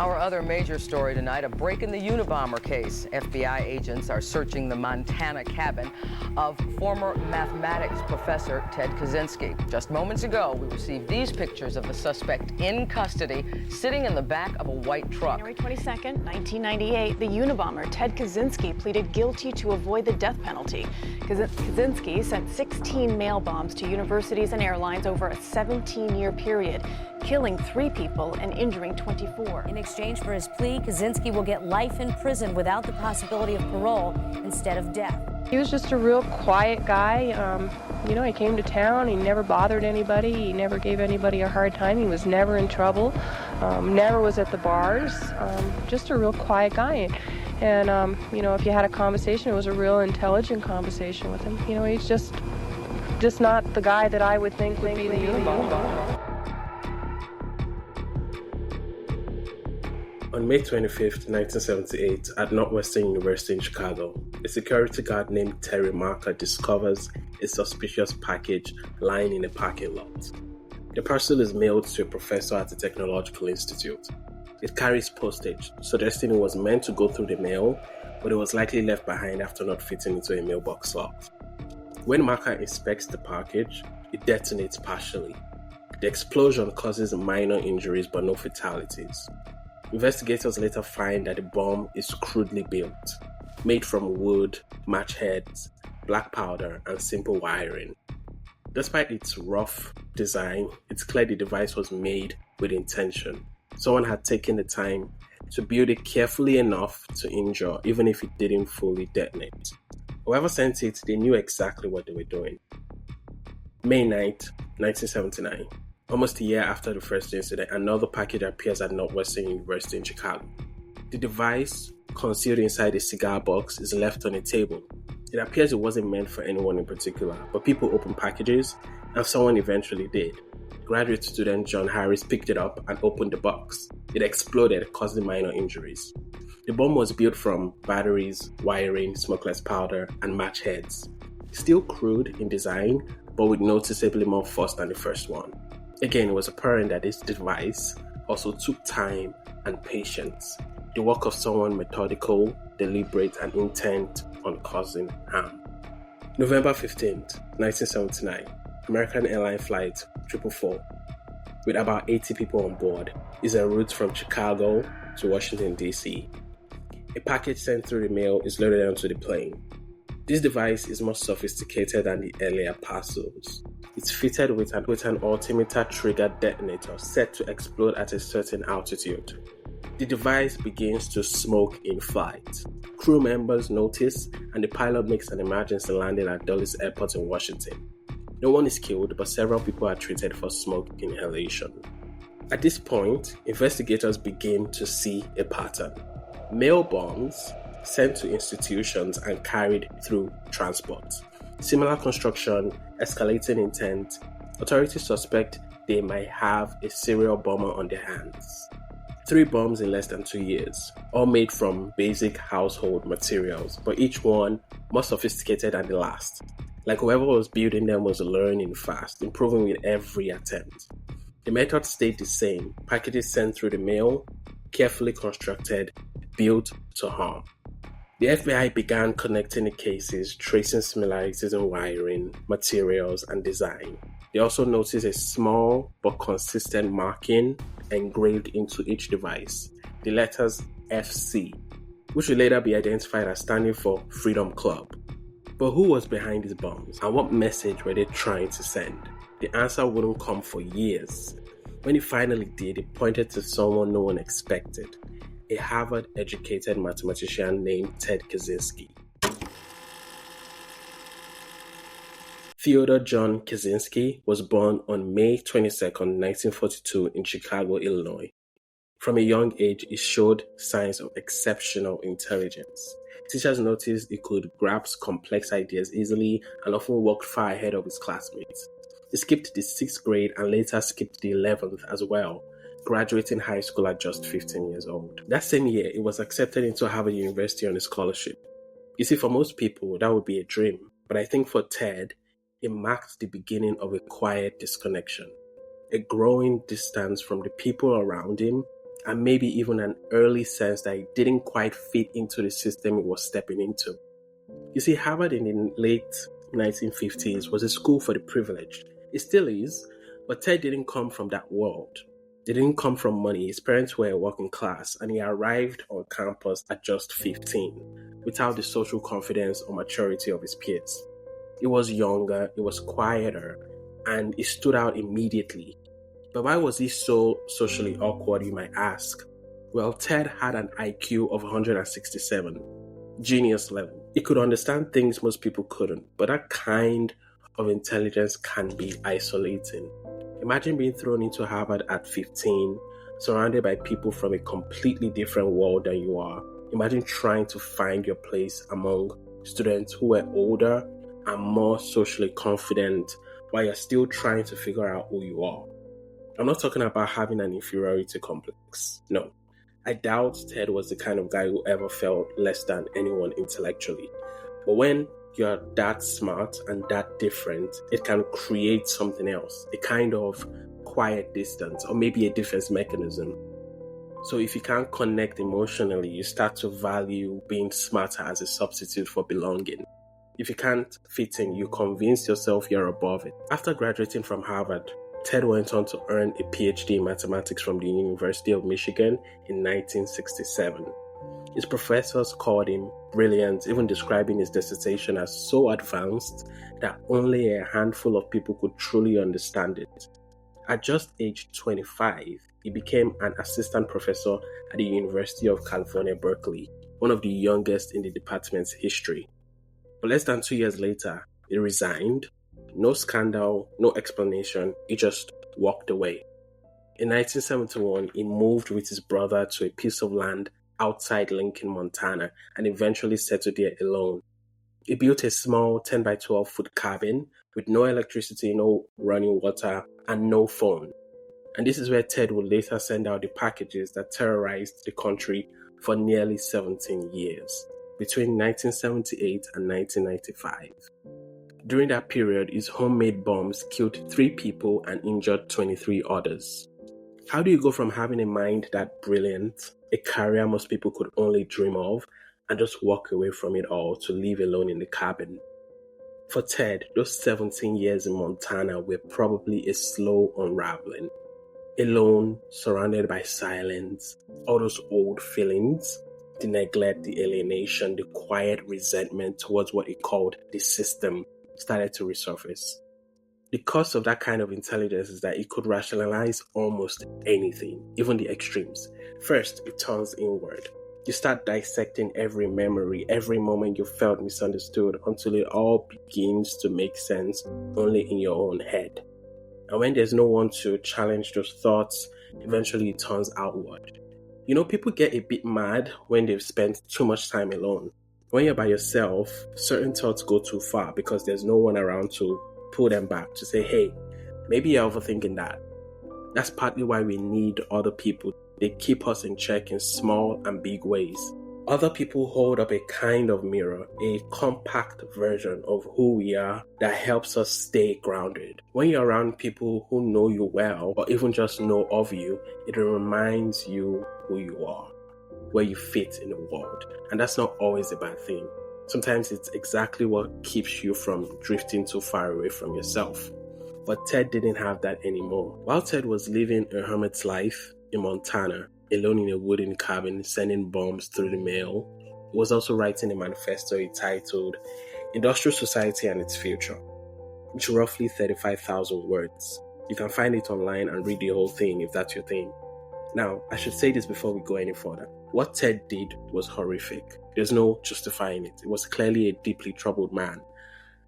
Our other major story tonight, a break in the Unabomber case. FBI agents are searching the Montana cabin of former mathematics professor Ted Kaczynski. Just moments ago, we received these pictures of the suspect in custody, sitting in the back of a white truck. January 22nd, 1998, the Unabomber Ted Kaczynski pleaded guilty to avoid the death penalty. Kaczynski sent 16 mail bombs to universities and airlines over a 17-year period, killing 3 people and injuring 24. In exchange for his plea, Kaczynski will get life in prison without the possibility of parole instead of death. He was just a real quiet guy. He came to town. He never bothered anybody. He never gave anybody a hard time. He was never in trouble. Never was at the bars. Just a real quiet guy. And, if you had a conversation, it was a real intelligent conversation with him. He's just not the guy that I would think would be the Unabomber. On May 25th, 1978, at Northwestern University in Chicago, a security guard named Terry Marker discovers a suspicious package lying in a parking lot. The parcel is mailed to a professor at the Technological Institute. It carries postage, suggesting it was meant to go through the mail, but it was likely left behind after not fitting into a mailbox slot. When Marker inspects the package, it detonates partially. The explosion causes minor injuries but no fatalities. Investigators later find that the bomb is crudely built, made from wood, match heads, black powder, and simple wiring. Despite its rough design, it's clear the device was made with intention. Someone had taken the time to build it carefully enough to injure, even if it didn't fully detonate. Whoever sent it, they knew exactly what they were doing. May 9th, 1979. Almost a year after the first incident, another package appears at Northwestern University in Chicago. The device, concealed inside a cigar box, is left on a table. It appears it wasn't meant for anyone in particular, but people open packages, and someone eventually did. Graduate student John Harris picked it up and opened the box. It exploded, causing minor injuries. The bomb was built from batteries, wiring, smokeless powder, and match heads. Still crude in design, but with noticeably more force than the first one. Again, it was apparent that this device also took time and patience, the work of someone methodical, deliberate, and intent on causing harm. November 15th, 1979, American airline flight 444, with about 80 people on board, is en route from Chicago to Washington, D.C. A package sent through the mail is loaded onto the plane. This device is more sophisticated than the earlier parcels. It's fitted with an altimeter-triggered detonator set to explode at a certain altitude. The device begins to smoke in flight. Crew members notice, and the pilot makes an emergency landing at Dulles Airport in Washington. No one is killed, but several people are treated for smoke inhalation. At this point, investigators begin to see a pattern. Mail bombs sent to institutions and carried through transport. Similar construction, escalating intent. Authorities suspect they might have a serial bomber on their hands. 3 bombs in less than 2 years, all made from basic household materials, but each one more sophisticated than the last. Like whoever was building them was learning fast, improving with every attempt. The method stayed the same, packages sent through the mail, carefully constructed, built to harm. The FBI began connecting the cases, tracing similarities in wiring, materials, and design. They also noticed a small but consistent marking engraved into each device, the letters FC, which would later be identified as standing for Freedom Club. But who was behind these bombs, and what message were they trying to send? The answer wouldn't come for years. When it finally did, it pointed to someone no one expected. A Harvard-educated mathematician named Ted Kaczynski. Theodore John Kaczynski was born on May 22, 1942 in Chicago, Illinois. From a young age, he showed signs of exceptional intelligence. Teachers noticed he could grasp complex ideas easily and often walked far ahead of his classmates. He skipped the 6th grade and later skipped the 11th as well, graduating high school at just 15 years old. That same year, he was accepted into Harvard University on a scholarship. You see, for most people, that would be a dream. But I think for Ted, it marked the beginning of a quiet disconnection, a growing distance from the people around him and maybe even an early sense that it didn't quite fit into the system it was stepping into. You see, Harvard in the late 1950s was a school for the privileged. It still is, but Ted didn't come from that world. He didn't come from money. His parents were working class, and he arrived on campus at just 15, without the social confidence or maturity of his peers. He was younger, he was quieter, and he stood out immediately. But why was he so socially awkward, you might ask? Well, Ted had an IQ of 167, genius level. He could understand things most people couldn't, but that kind of intelligence can be isolating. Imagine being thrown into Harvard at 15, surrounded by people from a completely different world than you are. Imagine trying to find your place among students who were older and more socially confident while you're still trying to figure out who you are. I'm not talking about having an inferiority complex. No. I doubt Ted was the kind of guy who ever felt less than anyone intellectually. But when you're that smart and that different, it can create something else, a kind of quiet distance, or maybe a defense mechanism. So if you can't connect emotionally, you start to value being smarter as a substitute for belonging. If you can't fit in, you convince yourself you're above it. After graduating from Harvard, Ted went on to earn a PhD in mathematics from the University of Michigan in 1967. His professors called him brilliant, even describing his dissertation as so advanced that only a handful of people could truly understand it. At just age 25, he became an assistant professor at the University of California, Berkeley, one of the youngest in the department's history. But less than 2 years later, he resigned. No scandal, no explanation, he just walked away. In 1971, he moved with his brother to a piece of land outside Lincoln, Montana, and eventually settled there alone. He built a small 10 by 12 foot cabin with no electricity, no running water, and no phone. And this is where Ted would later send out the packages that terrorized the country for nearly 17 years, between 1978 and 1995. During that period, his homemade bombs killed 3 people and injured 23 others. How do you go from having a mind that brilliant, a career most people could only dream of, and just walk away from it all to live alone in the cabin? For Ted, those 17 years in Montana were probably a slow unraveling. Alone, surrounded by silence, all those old feelings, the neglect, the alienation, the quiet resentment towards what he called the system started to resurface. The cost of that kind of intelligence is that it could rationalize almost anything, even the extremes. First, it turns inward. You start dissecting every memory, every moment you felt misunderstood until it all begins to make sense only in your own head. And when there's no one to challenge those thoughts, eventually it turns outward. You know, people get a bit mad when they've spent too much time alone. When you're by yourself, certain thoughts go too far because there's no one around to pull them back, to say, hey, maybe you're overthinking that. That's partly why we need other people. They keep us in check in small and big ways. Other people hold up a kind of mirror, a compact version of who we are that helps us stay grounded. When you're around people who know you well, or even just know of you, it reminds you who you are, where you fit in the world. And that's not always a bad thing. Sometimes it's exactly what keeps you from drifting too far away from yourself. But Ted didn't have that anymore. While Ted was living a hermit's life in Montana, alone in a wooden cabin, sending bombs through the mail, he was also writing a manifesto entitled Industrial Society and Its Future, which is roughly 35,000 words. You can find it online and read the whole thing if that's your thing. Now, I should say this before we go any further. What Ted did was horrific. There's no justifying it. It was clearly a deeply troubled man.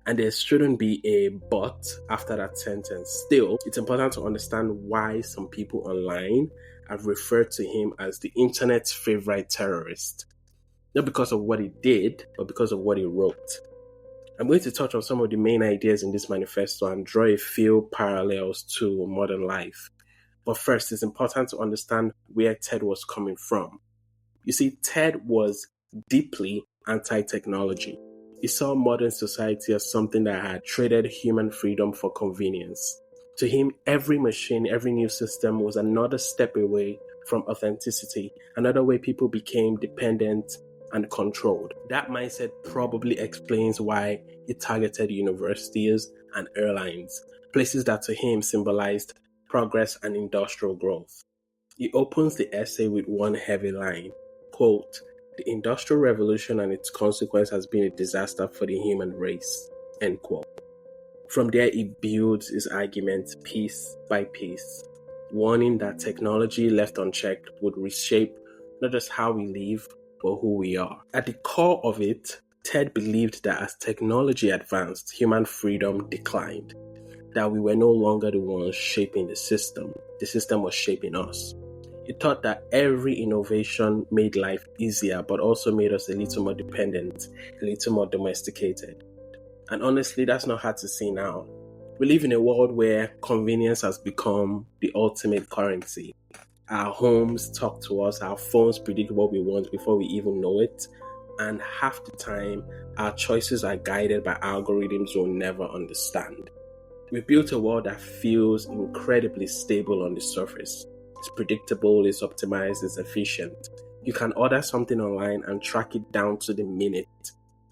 And there shouldn't be a but after that sentence. Still, it's important to understand why some people online have referred to him as the internet's favorite terrorist. Not because of what he did, but because of what he wrote. I'm going to touch on some of the main ideas in this manifesto and draw a few parallels to modern life. But first, it's important to understand where Ted was coming from. You see, Ted was deeply anti-technology. He saw modern society as something that had traded human freedom for convenience. To him, every machine, every new system was another step away from authenticity, another way people became dependent and controlled. That mindset probably explains why he targeted universities and airlines, places that to him symbolized progress and industrial growth. He opens the essay with one heavy line, quote, "The Industrial Revolution and its consequence has been a disaster for the human race," end quote. From there, he builds his argument piece by piece, warning that technology left unchecked would reshape not just how we live, but who we are. At the core of it, Ted believed that as technology advanced, human freedom declined, that we were no longer the ones shaping the system was shaping us. He thought that every innovation made life easier, but also made us a little more dependent, a little more domesticated. And honestly, that's not hard to see now. We live in a world where convenience has become the ultimate currency. Our homes talk to us, our phones predict what we want before we even know it, and half the time, our choices are guided by algorithms we'll never understand. We built a world that feels incredibly stable on the surface. It's predictable, it's optimized, it's efficient. You can order something online and track it down to the minute.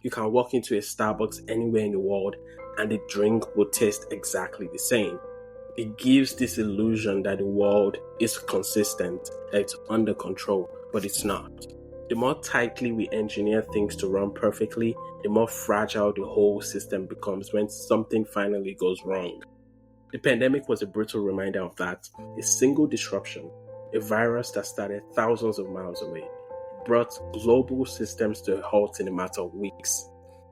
You can walk into a Starbucks anywhere in the world and the drink will taste exactly the same. It gives this illusion that the world is consistent, that it's under control, but it's not. The more tightly we engineer things to run perfectly, the more fragile the whole system becomes when something finally goes wrong. The pandemic was a brutal reminder of that. A single disruption, a virus that started thousands of miles away, brought global systems to a halt in a matter of weeks.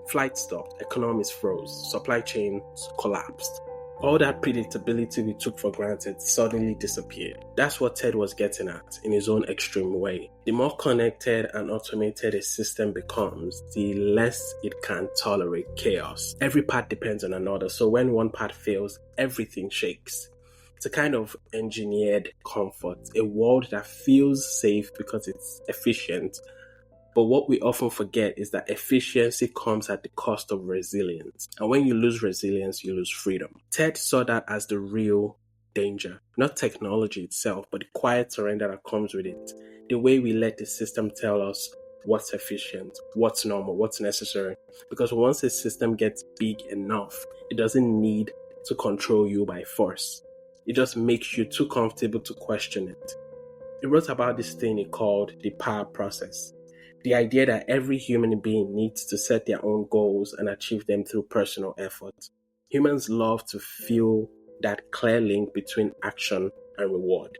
Flights stopped, economies froze, supply chains collapsed. All that predictability we took for granted suddenly disappeared. That's what Ted was getting at in his own extreme way. The more connected and automated a system becomes, the less it can tolerate chaos. Every part depends on another, so when one part fails, everything shakes. It's a kind of engineered comfort, a world that feels safe because it's efficient. But what we often forget is that efficiency comes at the cost of resilience. And when you lose resilience, you lose freedom. Ted saw that as the real danger. Not technology itself, but the quiet surrender that comes with it. The way we let the system tell us what's efficient, what's normal, what's necessary. Because once a system gets big enough, it doesn't need to control you by force. It just makes you too comfortable to question it. He wrote about this thing he called the power process. The idea that every human being needs to set their own goals and achieve them through personal effort. Humans love to feel that clear link between action and reward.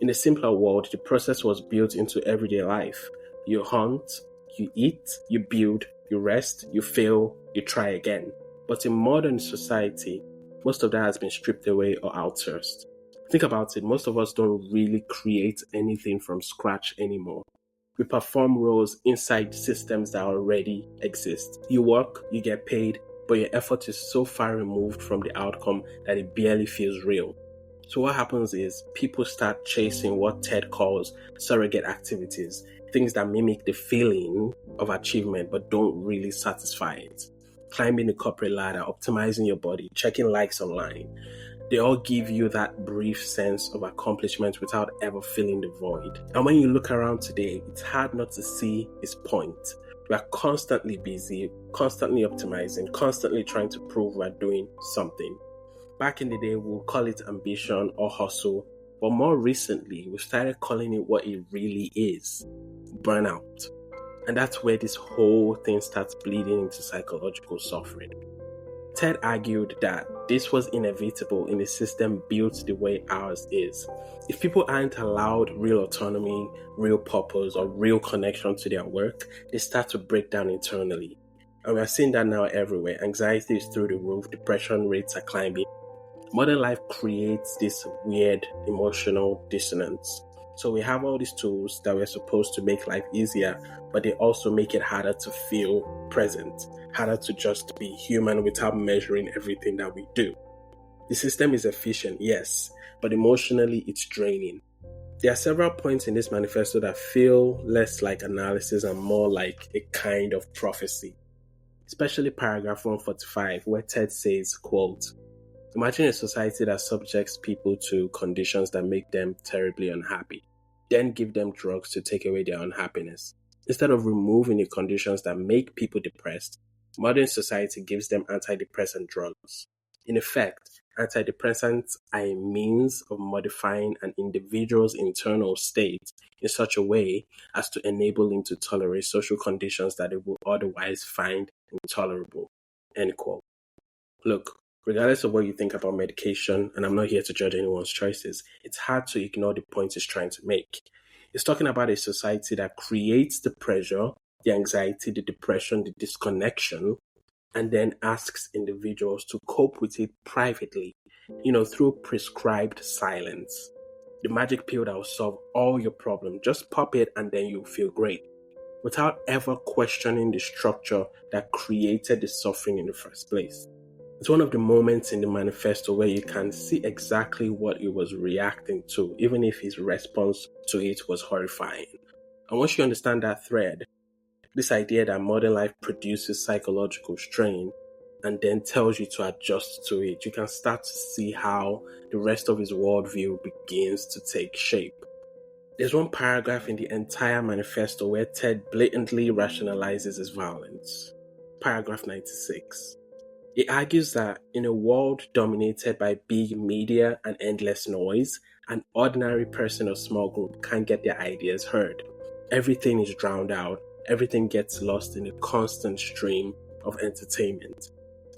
In a simpler world, the process was built into everyday life. You hunt, you eat, you build, you rest, you fail, you try again. But in modern society, most of that has been stripped away or outsourced. Think about it, most of us don't really create anything from scratch anymore. We perform roles inside systems that already exist. You work, you get paid, but your effort is so far removed from the outcome that it barely feels real. So what happens is people start chasing what Ted calls surrogate activities, things that mimic the feeling of achievement but don't really satisfy it. Climbing the corporate ladder, optimizing your body, checking likes online. They all give you that brief sense of accomplishment without ever filling the void. And when you look around today, it's hard not to see his point. We are constantly busy, constantly optimizing, constantly trying to prove we're doing something. Back in the day, we'll call it ambition or hustle, but more recently, we started calling it what it really is, burnout. And that's where this whole thing starts bleeding into psychological suffering. Ted argued that this was inevitable in a system built the way ours is. If people aren't allowed real autonomy, real purpose, or real connection to their work, they start to break down internally. And we're seeing that now everywhere. Anxiety is through the roof, depression rates are climbing. Modern life creates this weird emotional dissonance. So we have all these tools that we're supposed to make life easier, but they also make it harder to feel present, harder to just be human without measuring everything that we do. The system is efficient, yes, but emotionally it's draining. There are several points in this manifesto that feel less like analysis and more like a kind of prophecy. Especially paragraph 145, where Ted says, quote, Imagine a society that subjects people to conditions that make them terribly unhappy, then give them drugs to take away their unhappiness. Instead of removing the conditions that make people depressed, modern society gives them antidepressant drugs. In effect, antidepressants are a means of modifying an individual's internal state in such a way as to enable him to tolerate social conditions that they would otherwise find intolerable. End quote. Look, regardless of what you think about medication, and I'm not here to judge anyone's choices, it's hard to ignore the point it's trying to make. It's talking about a society that creates the pressure, the anxiety, the depression, the disconnection, and then asks individuals to cope with it privately, through prescribed silence. The magic pill that will solve all your problems. Just pop it and then you'll feel great, without ever questioning the structure that created the suffering in the first place. It's one of the moments in the manifesto where you can see exactly what he was reacting to, even if his response to it was horrifying. And once you understand that thread, this idea that modern life produces psychological strain and then tells you to adjust to it, you can start to see how the rest of his worldview begins to take shape. There's one paragraph in the entire manifesto where Ted blatantly rationalizes his violence. Paragraph 96. He argues that in a world dominated by big media and endless noise, an ordinary person or small group can't get their ideas heard. Everything is drowned out. Everything gets lost in a constant stream of entertainment.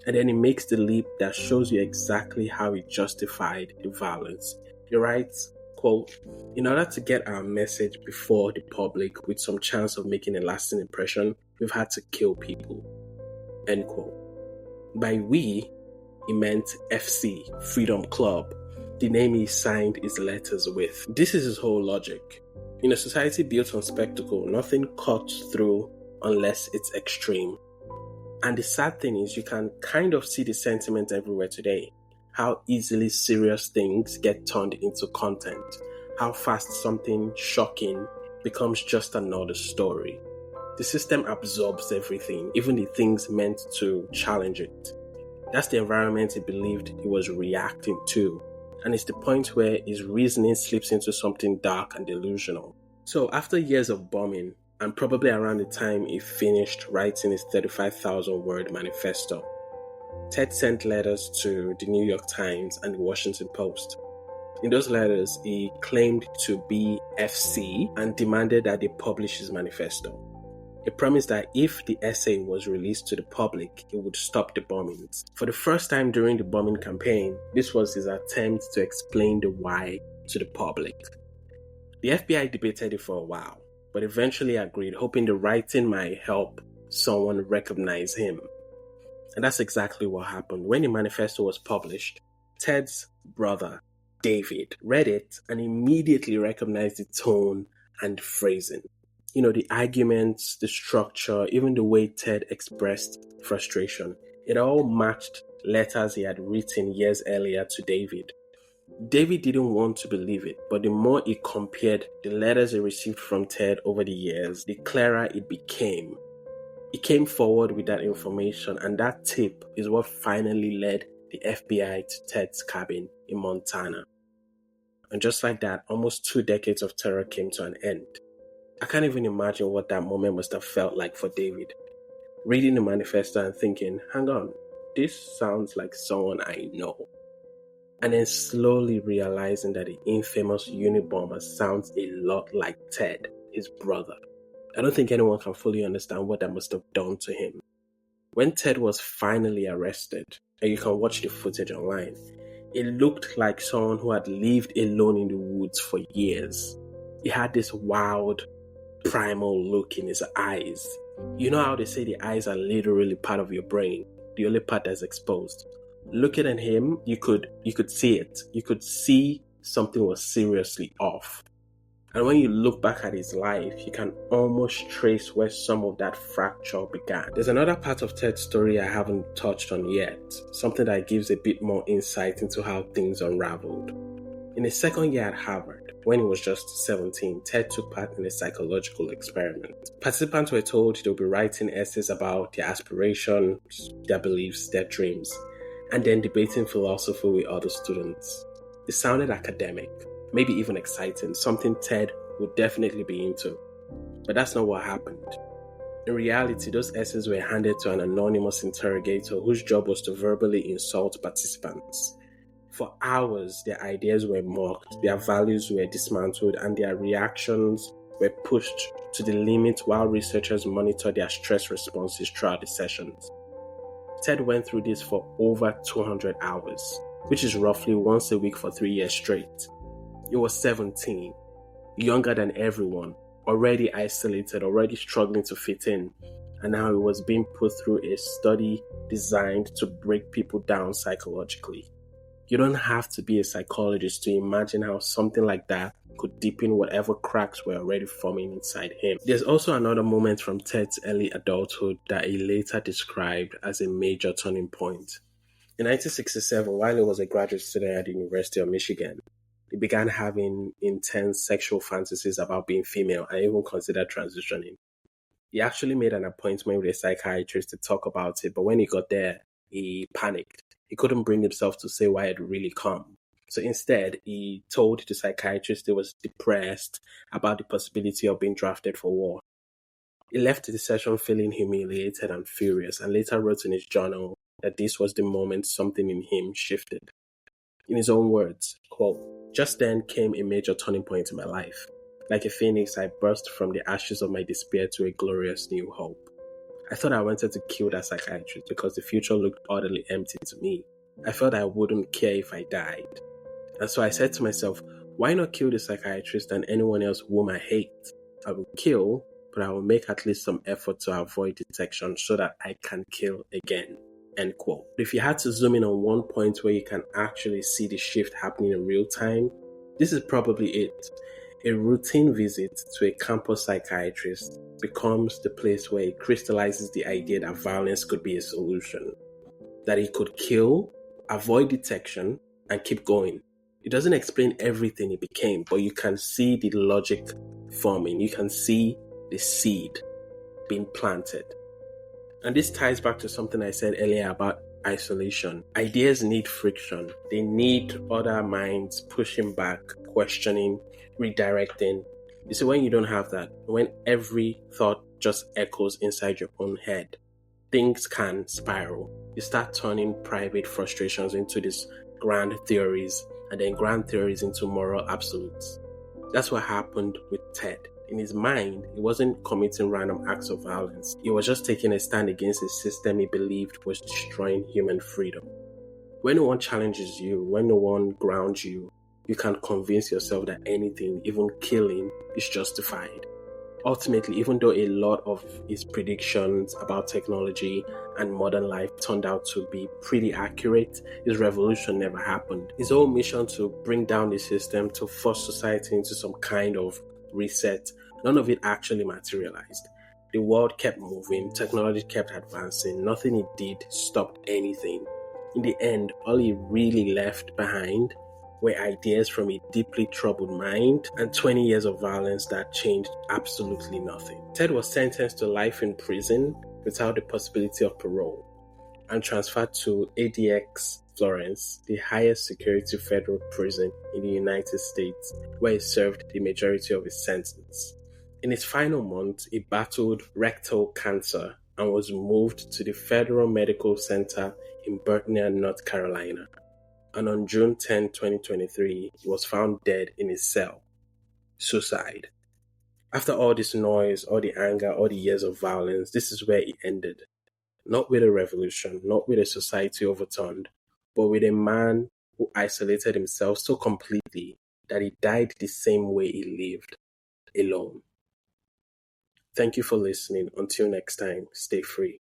And then he makes the leap that shows you exactly how he justified the violence. He writes, quote, "In order to get our message before the public with some chance of making a lasting impression, we've had to kill people." End quote. By we, he meant FC, Freedom Club, the name he signed his letters with. This is his whole logic. In a society built on spectacle, nothing cuts through unless it's extreme. And the sad thing is, you can kind of see the sentiment everywhere today. How easily serious things get turned into content. How fast something shocking becomes just another story. The system absorbs everything, even the things meant to challenge it. That's the environment he believed he was reacting to. And it's the point where his reasoning slips into something dark and delusional. So after years of bombing, and probably around the time he finished writing his 35,000-word manifesto, Ted sent letters to the New York Times and the Washington Post. In those letters, he claimed to be FC and demanded that they publish his manifesto. He promised that if the essay was released to the public, it would stop the bombings. For the first time during the bombing campaign, this was his attempt to explain the why to the public. The FBI debated it for a while, but eventually agreed, hoping the writing might help someone recognize him. And that's exactly what happened. When the manifesto was published, Ted's brother, David, read it and immediately recognized the tone and phrasing. The arguments, the structure, even the way Ted expressed frustration. It all matched letters he had written years earlier to David. David didn't want to believe it, but the more he compared the letters he received from Ted over the years, the clearer it became. He came forward with that information, and that tip is what finally led the FBI to Ted's cabin in Montana. And just like that, almost 2 decades of terror came to an end. I can't even imagine what that moment must have felt like for David. Reading the manifesto and thinking, hang on, this sounds like someone I know. And then slowly realizing that the infamous Unabomber sounds a lot like Ted, his brother. I don't think anyone can fully understand what that must have done to him. When Ted was finally arrested, and you can watch the footage online, it looked like someone who had lived alone in the woods for years. He had this wild, primal look in his eyes. You know how they say the eyes are literally part of your brain, the only part that's exposed. Looking at him, you could see it. You could see something was seriously off. And when you look back at his life, you can almost trace where some of that fracture began. There's another part of Ted's story I haven't touched on yet, something that gives a bit more insight into how things unraveled. In his second year at Harvard, when he was just 17, Ted took part in a psychological experiment. Participants were told they'll be writing essays about their aspirations, their beliefs, their dreams. and then debating philosophy with other students. It sounded academic, maybe even exciting, something Ted would definitely be into. But that's not what happened. In reality, those essays were handed to an anonymous interrogator whose job was to verbally insult participants. For hours, their ideas were mocked, their values were dismantled, and their reactions were pushed to the limit while researchers monitored their stress responses throughout the sessions. Ted went through this for over 200 hours, which is roughly once a week for 3 years straight. He was 17, younger than everyone, already isolated, already struggling to fit in, and now he was being put through a study designed to break people down psychologically. You don't have to be a psychologist to imagine how something like that could deepen whatever cracks were already forming inside him. There's also another moment from Ted's early adulthood that he later described as a major turning point. In 1967, while he was a graduate student at the University of Michigan, he began having intense sexual fantasies about being female and even considered transitioning. He actually made an appointment with a psychiatrist to talk about it, but when he got there, he panicked. He couldn't bring himself to say why it had really come. So instead, he told the psychiatrist he was depressed about the possibility of being drafted for war. He left the session feeling humiliated and furious, and later wrote in his journal that this was the moment something in him shifted. In his own words, quote, "Just then came a major turning point in my life. Like a phoenix, I burst from the ashes of my despair to a glorious new hope. I thought I wanted to kill that psychiatrist because the future looked utterly empty to me. I felt I wouldn't care if I died. And so I said to myself, why not kill the psychiatrist and anyone else whom I hate? I will kill, but I will make at least some effort to avoid detection so that I can kill again." End quote. If you had to zoom in on one point where you can actually see the shift happening in real time, this is probably it. A routine visit to a campus psychiatrist becomes the place where he crystallizes the idea that violence could be a solution. That he could kill, avoid detection, and keep going. It doesn't explain everything he became, but you can see the logic forming. You can see the seed being planted. And this ties back to something I said earlier about isolation. Ideas need friction. They need other minds pushing back, questioning, redirecting. You see, when you don't have that, when every thought just echoes inside your own head, things can spiral. You start turning private frustrations into these grand theories, and then grand theories into moral absolutes. That's what happened with Ted. In his mind, he wasn't committing random acts of violence. He was just taking a stand against a system he believed was destroying human freedom. When no one challenges you, when no one grounds you, you can convince yourself that anything, even killing, is justified. Ultimately, even though a lot of his predictions about technology and modern life turned out to be pretty accurate, his revolution never happened. His whole mission to bring down the system, to force society into some kind of reset, none of it actually materialized. The world kept moving, technology kept advancing, nothing he did stopped anything. In the end, all he really left behind were ideas from a deeply troubled mind and 20 years of violence that changed absolutely nothing. Ted was sentenced to life in prison without the possibility of parole and transferred to ADX Florence, the highest security federal prison in the United States, where he served the majority of his sentence. In his final months, he battled rectal cancer and was moved to the Federal Medical Center in Bertner, North Carolina. And on June 10, 2023, he was found dead in his cell. Suicide. After all this noise, all the anger, all the years of violence, this is where it ended. Not with a revolution, not with a society overturned, but with a man who isolated himself so completely that he died the same way he lived, alone. Thank you for listening. Until next time, stay free.